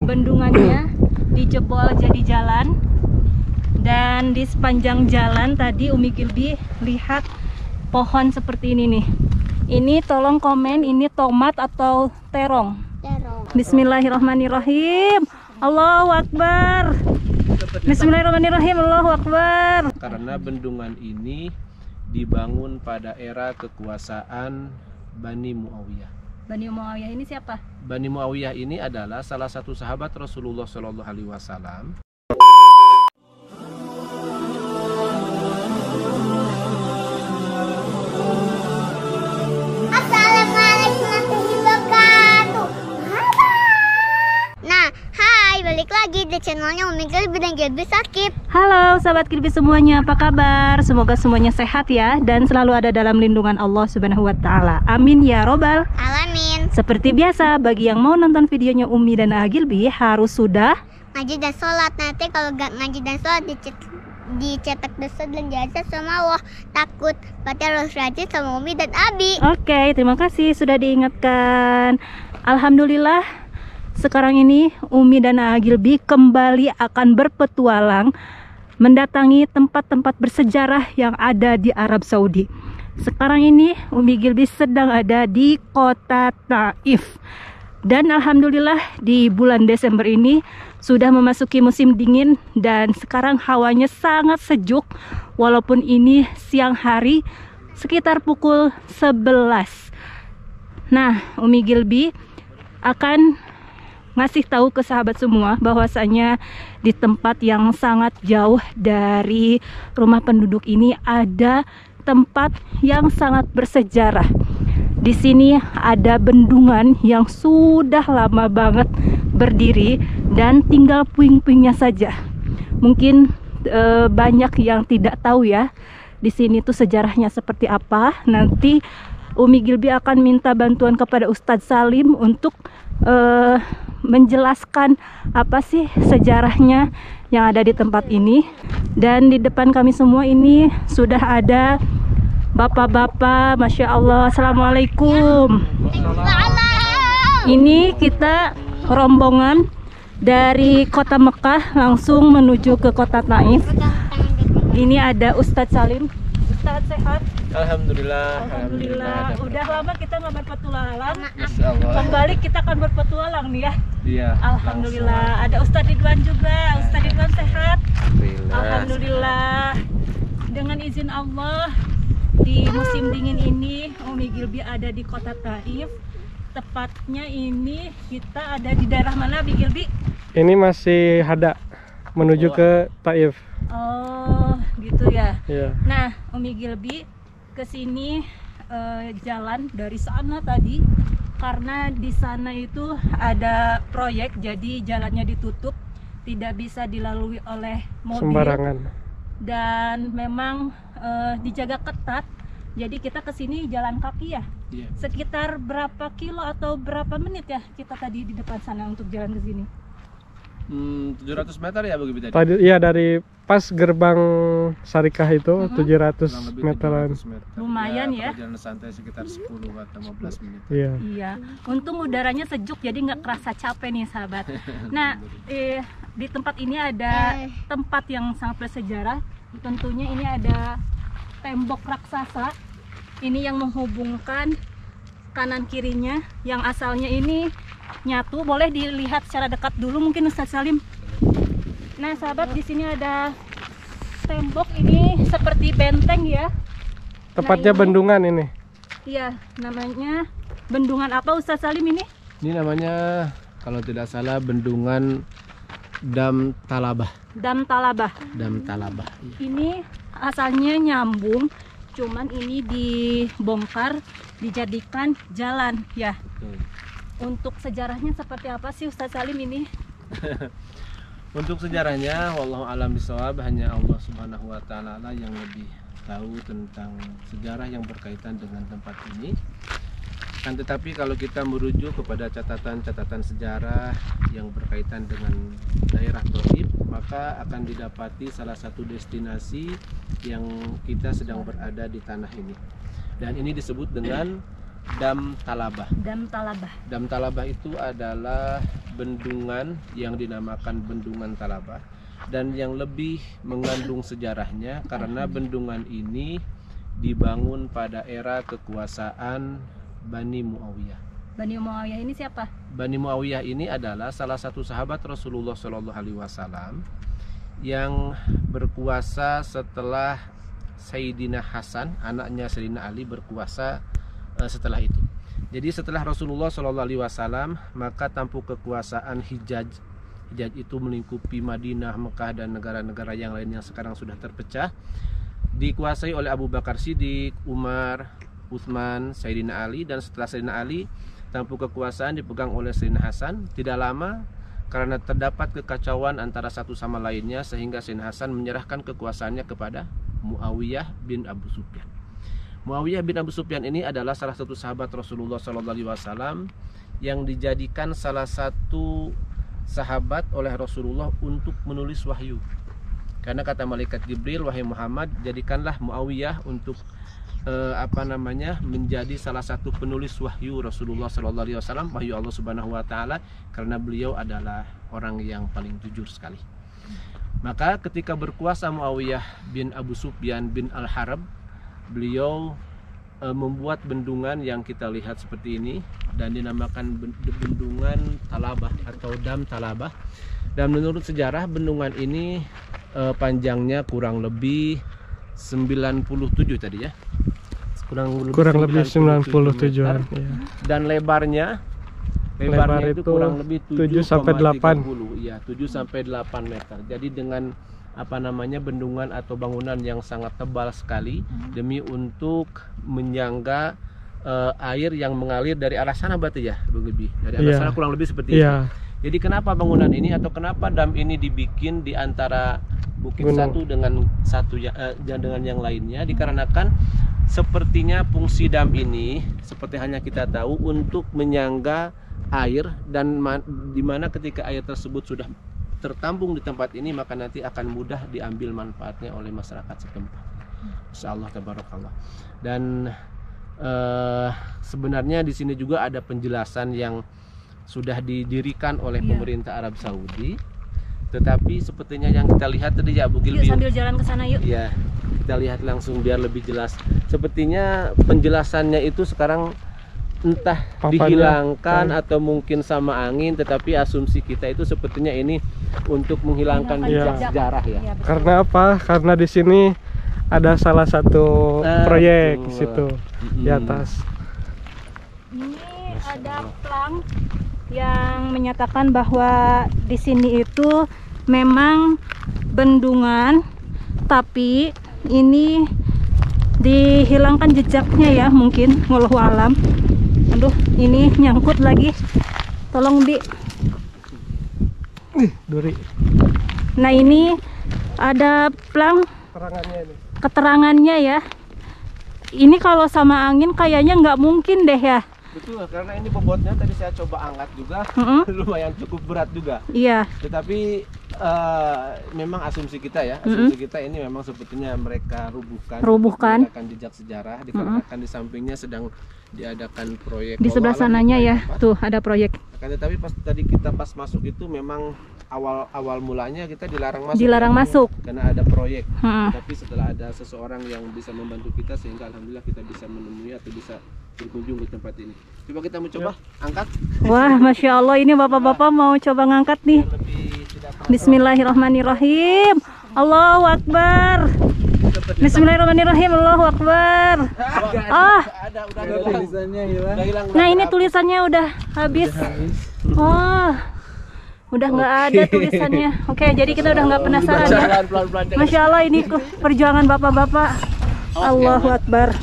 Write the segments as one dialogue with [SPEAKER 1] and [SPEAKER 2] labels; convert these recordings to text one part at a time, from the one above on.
[SPEAKER 1] Bendungannya dijebol jadi jalan, dan di sepanjang jalan tadi Umi Gilby lihat pohon seperti ini nih. Ini tolong komen, ini tomat atau terong?
[SPEAKER 2] Terong.
[SPEAKER 1] Bismillahirrahmanirrahim. Allahu Akbar. Bismillahirrahmanirrahim. Allahu Akbar.
[SPEAKER 3] Karena bendungan ini dibangun pada era kekuasaan Bani Muawiyah.
[SPEAKER 1] Bani Muawiyah ini siapa?
[SPEAKER 3] Bani Muawiyah ini adalah salah satu sahabat Rasulullah Shallallahu Alaihi Wasallam.
[SPEAKER 2] Assalamualaikum warahmatullahi wabarakatuh. Nah, hai, balik lagi di channelnya Umi Gilby dan Gilby Sakib.
[SPEAKER 1] Halo sahabat Gilby semuanya, apa kabar? Semoga semuanya sehat ya, dan selalu ada dalam lindungan Allah Subhanahu wa Ta'ala. Amin ya robbal
[SPEAKER 2] Alamin.
[SPEAKER 1] Seperti biasa, bagi yang mau nonton videonya Umi dan Gilby harus sudah
[SPEAKER 2] Ngaji dan sholat. Nanti kalau gak ngaji dan sholat dicetak dosa dan jasa sama Allah. Takut, berarti harus rajin sama Umi dan Abi.
[SPEAKER 1] Oke, terima kasih sudah diingatkan. Alhamdulillah, sekarang ini Umi dan Gilby kembali akan berpetualang mendatangi tempat-tempat bersejarah yang ada di Arab Saudi. Sekarang ini Umi Gilby sedang ada di kota Taif. Dan alhamdulillah di bulan Desember ini sudah memasuki musim dingin dan sekarang hawanya sangat sejuk, walaupun ini siang hari sekitar pukul 11. Nah, Umi Gilby akan ngasih tahu ke sahabat semua bahwasanya di tempat yang sangat jauh dari rumah penduduk ini ada tempat yang sangat bersejarah. Di sini ada bendungan yang sudah lama banget berdiri dan tinggal puing-puingnya saja. Mungkin banyak yang tidak tahu ya di sini tuh sejarahnya seperti apa. Nanti Umi Gilby akan minta bantuan kepada Ustadz Salim untuk menjelaskan apa sih sejarahnya yang ada di tempat ini. Dan di depan kami semua ini sudah ada bapak-bapak, Masya Allah. Assalamualaikum. Ini kita rombongan dari kota Mekah langsung menuju ke kota Taif. Ini ada Ustadz Salim. Ustadz sehat?
[SPEAKER 3] Alhamdulillah.
[SPEAKER 1] Alhamdulillah. Udah lama kita nggak berpetualang.
[SPEAKER 3] Masya Allah.
[SPEAKER 1] Kembali kita akan berpetualang nih ya.
[SPEAKER 3] Iya.
[SPEAKER 1] Alhamdulillah. Ada Ustadz Ridwan juga. Ustadz Ridwan sehat?
[SPEAKER 3] Alhamdulillah.
[SPEAKER 1] Alhamdulillah. Dengan izin Allah, di musim dingin ini Umi Gilby ada di kota Taif. Tepatnya ini kita ada di daerah mana, Bi Gilby?
[SPEAKER 4] Ini masih Hada menuju ke Taif.
[SPEAKER 1] Oh, gitu ya.
[SPEAKER 4] Iya.
[SPEAKER 1] Nah, Umi Gilby ke sini jalan dari sana tadi karena di sana itu ada proyek, jadi jalannya ditutup, tidak bisa dilalui oleh mobil
[SPEAKER 4] Sembarangan.
[SPEAKER 1] dan memang dijaga ketat. Jadi kita ke sini jalan kaki ya.
[SPEAKER 3] Iya.
[SPEAKER 1] Sekitar berapa kilo atau berapa menit ya kita tadi di depan sana untuk jalan ke sini?
[SPEAKER 3] 700 meter ya begitu tadi?
[SPEAKER 4] Tadi iya, dari pas gerbang Sarikah itu 700
[SPEAKER 3] Kurang lebih
[SPEAKER 4] meteran.
[SPEAKER 3] 700 meter.
[SPEAKER 1] Lumayan ya.
[SPEAKER 3] Perjalanan santai sekitar 10 atau 15 menit.
[SPEAKER 4] Iya.
[SPEAKER 1] Iya, untung udaranya sejuk jadi nggak kerasa capek nih sahabat. Nah, di tempat ini ada tempat yang sangat bersejarah. Tentunya ini ada tembok raksasa. Ini yang menghubungkan kanan kirinya, yang asalnya ini nyatu. Boleh dilihat secara dekat dulu mungkin Ustadz Salim. Nah sahabat, di sini ada tembok, ini seperti benteng ya.
[SPEAKER 4] Tepatnya
[SPEAKER 1] ini-
[SPEAKER 4] bendungan ini.
[SPEAKER 1] Iya, namanya bendungan apa Ustadz Salim ini?
[SPEAKER 3] Ini namanya kalau tidak salah bendungan Dam Talabah.
[SPEAKER 1] Dam Talabah.
[SPEAKER 3] Dam Talabah. Iya.
[SPEAKER 1] Ini asalnya nyambung, cuman ini dibongkar, dijadikan jalan ya.
[SPEAKER 3] Betul.
[SPEAKER 1] Untuk sejarahnya seperti apa sih Ustadz Salim ini?
[SPEAKER 3] Untuk sejarahnya, wallahu alam bisawab, hanya Allah Subhanahu wa Ta'ala lah yang lebih tahu tentang sejarah yang berkaitan dengan tempat ini. Kan tetapi kalau kita merujuk kepada catatan-catatan sejarah yang berkaitan dengan daerah Taif, maka akan didapati salah satu destinasi yang kita sedang berada di tanah ini. Dan ini disebut dengan Dam Talabah.
[SPEAKER 1] Dam Talabah.
[SPEAKER 3] Dam Talabah itu adalah bendungan yang dinamakan Bendungan Talabah, dan yang lebih mengandung sejarahnya karena bendungan ini dibangun pada era kekuasaan Bani Muawiyah.
[SPEAKER 1] Bani Muawiyah ini siapa?
[SPEAKER 3] Bani Muawiyah ini adalah salah satu sahabat Rasulullah Shallallahu Alaihi Wasallam yang berkuasa setelah Sayyidina Hasan, anaknya Sayyidina Ali, berkuasa setelah itu. Jadi setelah Rasulullah Shallallahu Alaihi Wasallam, maka tampuk kekuasaan Hijaz. Hijaz itu melingkupi Madinah, Mekah, dan negara-negara yang lain yang sekarang sudah terpecah, dikuasai oleh Abu Bakar Siddiq, Umar, Utsman, Sayyidina Ali, dan setelah Sayyidina Ali, tampuk kekuasaan dipegang oleh Sayyidina Hasan. Tidak lama, karena terdapat kekacauan antara satu sama lainnya, sehingga Sayyidina Hasan menyerahkan kekuasaannya kepada Muawiyah bin Abu Sufyan. Muawiyah bin Abu Sufyan ini adalah salah satu sahabat Rasulullah SAW yang dijadikan salah satu sahabat oleh Rasulullah untuk menulis wahyu. Karena kata malaikat Jibril, wahai Muhammad, jadikanlah Muawiyah untuk menjadi salah satu penulis wahyu Rasulullah SAW, wahyu Allah Subhanahu Wa Taala, karena beliau adalah orang yang paling jujur sekali. Maka ketika berkuasa Muawiyah bin Abu Sufyan bin Al-Harb, beliau membuat bendungan yang kita lihat seperti ini dan dinamakan Bendungan Talabah atau Dam Talabah. Dan menurut sejarah, bendungan ini panjangnya kurang lebih 97 tadi ya. Kurang lebih 97
[SPEAKER 4] an.
[SPEAKER 3] Ya. Dan lebarnya itu kurang lebih
[SPEAKER 4] 7 sampai 8.
[SPEAKER 3] Iya, 7 sampai 8 meter. Jadi dengan bendungan atau bangunan yang sangat tebal sekali demi untuk menyangga air yang mengalir dari arah sana, berarti ya, lebih dari arah sana kurang lebih seperti itu. Jadi kenapa bangunan ini atau kenapa dam ini dibikin di antara bukit satu dengan yang lainnya? Dikarenakan sepertinya fungsi dam ini, seperti hanya kita tahu, untuk menyangga air, dan dimana ketika air tersebut sudah tertampung di tempat ini, maka nanti akan mudah diambil manfaatnya oleh masyarakat setempat. Insyaallah tabarakallah. Dan sebenarnya di sini juga ada penjelasan yang sudah didirikan oleh pemerintah Arab Saudi, tetapi sepertinya yang kita lihat tadi ya Bu Gilby.
[SPEAKER 1] Yuk sambil jalan ke sana yuk.
[SPEAKER 3] Iya, kita lihat langsung biar lebih jelas. Sepertinya penjelasannya itu sekarang entah dihilangkan atau mungkin sama angin, tetapi asumsi kita itu sepertinya ini untuk menghilangkan jejak sejarah ya.
[SPEAKER 4] Karena apa? Karena di sini ada salah satu proyek di situ di atas.
[SPEAKER 1] Ini ada plang yang menyatakan bahwa di sini itu memang bendungan, tapi ini dihilangkan jejaknya ya, mungkin, wallahu alam. Aduh, ini nyangkut lagi. Tolong Bi.
[SPEAKER 4] Duri.
[SPEAKER 1] Nah, ini ada plang keterangannya ya. Ini kalau sama angin kayaknya nggak mungkin deh ya.
[SPEAKER 3] Betul, karena ini bobotnya tadi saya coba angkat juga, lumayan cukup berat juga.
[SPEAKER 1] Iya.
[SPEAKER 3] Tetapi memang asumsi kita ya, asumsi kita ini memang sepertinya mereka rubuhkan jejak sejarah, dikarenakan di sampingnya sedang diadakan proyek.
[SPEAKER 1] Di sebelah sananya ya, tuh ada proyek.
[SPEAKER 3] Tapi pas tadi kita masuk itu memang awal mulanya kita dilarang masuk.
[SPEAKER 1] Dilarang masuk.
[SPEAKER 3] Karena ada proyek. Tapi setelah ada seseorang yang bisa membantu kita, sehingga alhamdulillah kita bisa menemui atau bisa berkunjung di tempat ini. Coba kita mau coba angkat. Wah,
[SPEAKER 1] masya Allah, ini bapak-bapak mau coba ngangkat nih. Bismillahirrahmanirrahim. Allahu Akbar. Bismillahirrahmanirrahim. Allahu Akbar.
[SPEAKER 3] Ada tulisannya hilang.
[SPEAKER 1] Nah, ini tulisannya udah habis. Oh, udah nggak ada tulisannya. Oke, jadi kita udah nggak penasaran ya. Masya Allah, ini perjuangan bapak-bapak. Allahu Akbar.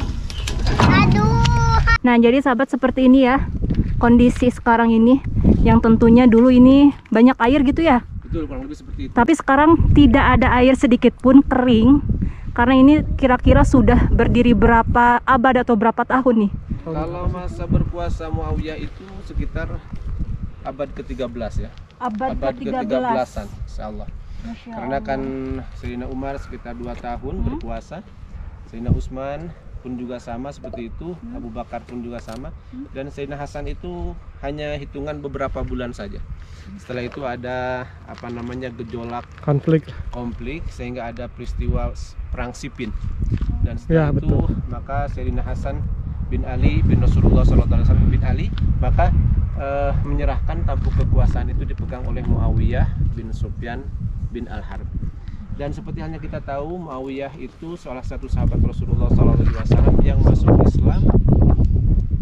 [SPEAKER 1] Nah, jadi sahabat, seperti ini ya kondisi sekarang ini, yang tentunya dulu ini banyak air gitu ya.
[SPEAKER 3] Betul, kurang lebih seperti itu.
[SPEAKER 1] Tapi sekarang tidak ada air sedikit pun, kering. Karena ini kira-kira sudah berdiri berapa abad atau berapa tahun nih?
[SPEAKER 3] Kalau masa berkuasa Muawiyah itu sekitar abad ke-13 ya.
[SPEAKER 1] Abad
[SPEAKER 3] ke-13an, insyaallah. Karena kan Sayyidina Umar sekitar 2 tahun berkuasa. Sayyidina Utsman pun juga sama seperti itu, Abu Bakar pun juga sama, dan Sayyidina Hasan itu hanya hitungan beberapa bulan saja. Setelah itu ada gejolak konflik sehingga ada peristiwa perang Siffin, dan setelah itu maka Sayyidina Hasan bin Ali bin Rasulullah SAW bin Ali maka menyerahkan tampuk kekuasaan itu dipegang oleh Muawiyah bin Sufyan bin Al-Harb. Dan seperti halnya kita tahu, Muawiyah itu salah satu sahabat Rasulullah SAW yang masuk Islam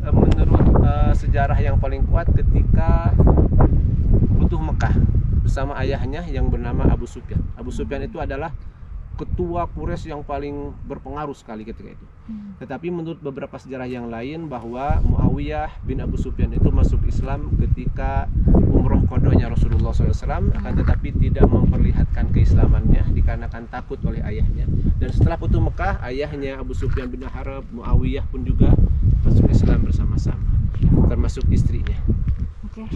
[SPEAKER 3] menurut sejarah yang paling kuat ketika Futuh Mekah bersama ayahnya yang bernama Abu Sufyan. Abu Sufyan itu adalah ketua Quraisy yang paling berpengaruh sekali ketika itu. Tetapi menurut beberapa sejarah yang lain bahwa Muawiyah bin Abu Sufyan itu masuk Islam ketika umroh qadanya Rasulullah SAW, akan tetapi tidak memperlihatkan keislamannya dikarenakan takut oleh ayahnya. Dan setelah Futuh Mekah, ayahnya Abu Sufyan bin Harb, Muawiyah pun juga masuk Islam bersama-sama, termasuk istrinya.
[SPEAKER 1] Oke.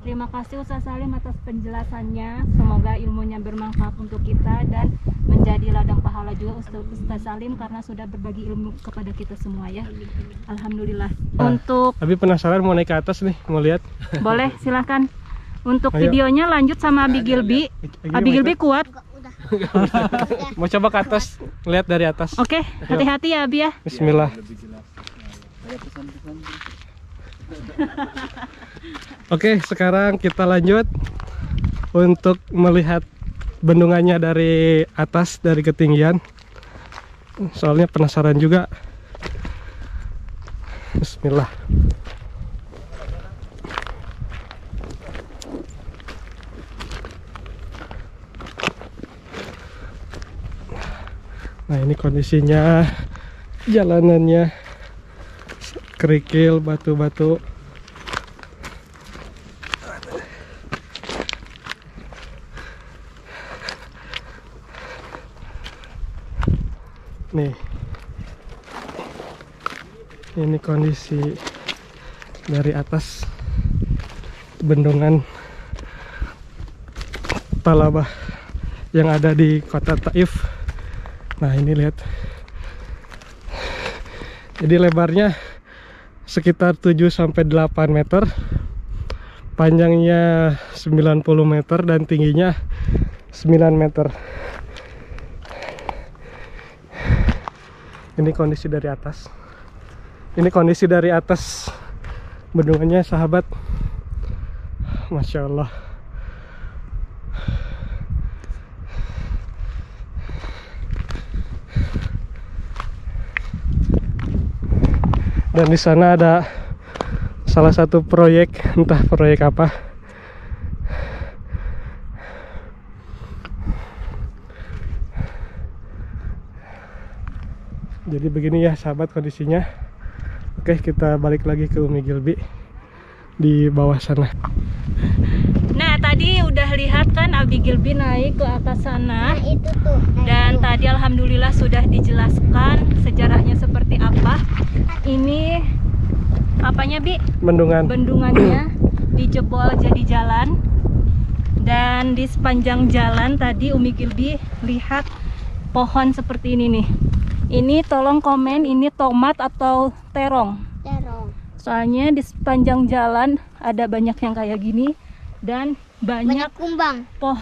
[SPEAKER 1] Terima kasih Ustaz Salim atas penjelasannya. Semoga ilmunya bermanfaat untuk kita dan menjadi ladang pahala juga Ustaz Salim karena sudah berbagi ilmu kepada kita semua ya. Alhamdulillah. Untuk
[SPEAKER 4] Abi penasaran mau naik ke atas nih, mau lihat.
[SPEAKER 1] boleh silakan. Untuk
[SPEAKER 4] Ayo.
[SPEAKER 1] videonya lanjut sama Abi Gilby. Abi Gilby kuat.
[SPEAKER 4] Mau coba ke atas, lihat dari atas.
[SPEAKER 1] Oke, hati-hati ya Abi ya.
[SPEAKER 4] Bismillah. Oke, sekarang kita lanjut untuk melihat bendungannya dari atas, dari ketinggian. Soalnya penasaran juga. Bismillah. Nah, ini kondisinya, jalanannya kerikil, batu-batu. Nih, ini kondisi dari atas bendungan Talabah yang ada di kota Taif. Nah, ini lihat. Jadi lebarnya sekitar 7-8 meter, panjangnya 90 meter dan tingginya 9 meter. Ini kondisi dari atas. Ini kondisi dari atas bendungannya, sahabat. Masya Allah. Dan di sana ada salah satu proyek, entah proyek apa. Jadi begini ya sahabat kondisinya. Oke, kita balik lagi ke Umi Gilby di bawah sana.
[SPEAKER 1] Nah, tadi udah lihat kan Abi Gilby naik ke atas sana.
[SPEAKER 2] Nah, itu tuh.
[SPEAKER 1] Dan tadi alhamdulillah sudah dijelaskan sejarahnya seperti apa. Ini apanya Bi?
[SPEAKER 4] Bendungan.
[SPEAKER 1] Bendungannya dijebol jadi jalan. Dan di sepanjang jalan tadi Umi Gilby lihat pohon seperti ini nih. Ini tolong komen, ini tomat atau terong?
[SPEAKER 2] Terong.
[SPEAKER 1] Soalnya di sepanjang jalan ada banyak yang kayak gini dan banyak
[SPEAKER 2] Banyak kumbang.
[SPEAKER 1] pohon